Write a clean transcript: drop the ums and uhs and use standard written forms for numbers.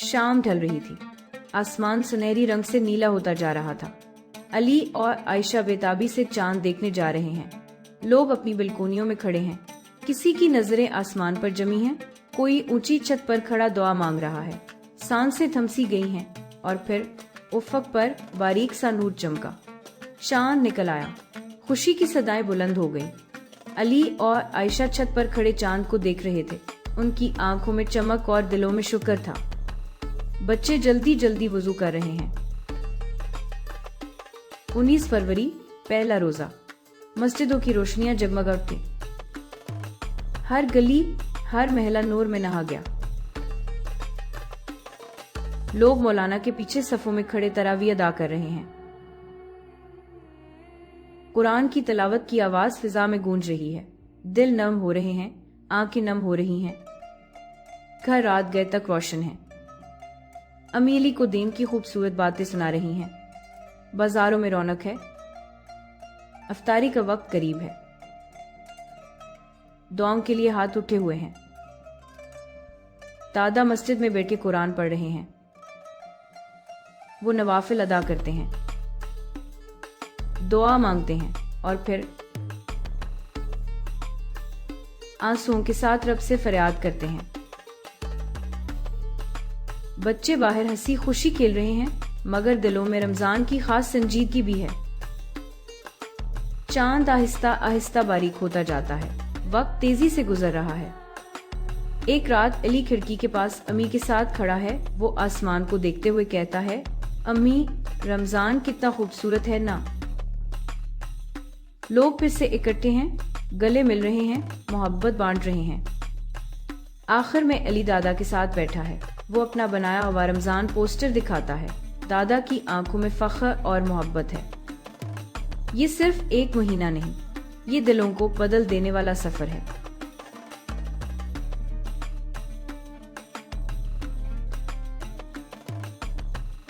शाम ढल रही थी। आसमान सुनहरी रंग से नीला होता जा रहा था। अली और आयशा बेताबी से चांद देखने जा रहे हैं। लोग अपनी बालकोनियों में खड़े हैं। किसी की नजरें आसमान पर जमी हैं। कोई ऊंची छत पर खड़ा दुआ मांग रहा है। सांसें थमसी गई हैं और फिर उफ़क़ पर बारीक सा नूर चमका। चांद निकल आया। खुशी की सदाएं बुलंद हो गई। अली और आयशा छत पर खड़े चांद को देख रहे थे। उनकी आंखों में चमक और दिलों में शुक्र था। बच्चे जल्दी जल्दी वुजू कर रहे हैं। 19 फरवरी, पहला रोजा। मस्जिदों की रोशनियां जगमगाती थी। हर गली, हर महला नूर में नहा गया। लोग मौलाना के पीछे सफों में खड़े तरावी अदा कर रहे हैं। कुरान की तिलावत की आवाज फिजा में गूंज रही है। दिल नम हो रहे हैं, आंखें नम हो रही हैं। घर रात गए तक रोशन है। अमीली को दीन की खूबसूरत बातें सुना रही हैं। बाजारों में रौनक है। अफ्तारी का वक्त करीब है। दुआओं के लिए हाथ उठे हुए हैं। दादा मस्जिद में बैठ के कुरान पढ़ रहे हैं। वो नवाफिल अदा करते हैं, दुआ मांगते हैं और फिर आंसुओं के साथ रब से फरियाद करते हैं। बच्चे बाहर हंसी खुशी खेल रहे हैं, मगर दिलों में रमजान की खास संजीदगी भी है। चांद आहिस्ता आहिस्ता बारीक होता जाता है। वक्त तेजी से गुजर रहा है। एक रात अली खिड़की के पास अम्मी के साथ खड़ा है। वो आसमान को देखते हुए कहता है, अम्मी, रमजान कितना खूबसूरत है ना। लोग फिर से इकट्ठे हैं, गले मिल रहे हैं, मोहब्बत बांट रहे हैं। आखिर में अली दादा के साथ बैठा है। वो अपना बनाया हुआ रमजान पोस्टर दिखाता है। दादा की आंखों में फख्र और मोहब्बत है। ये सिर्फ एक महीना नहीं, ये दिलों को बदल देने वाला सफर है।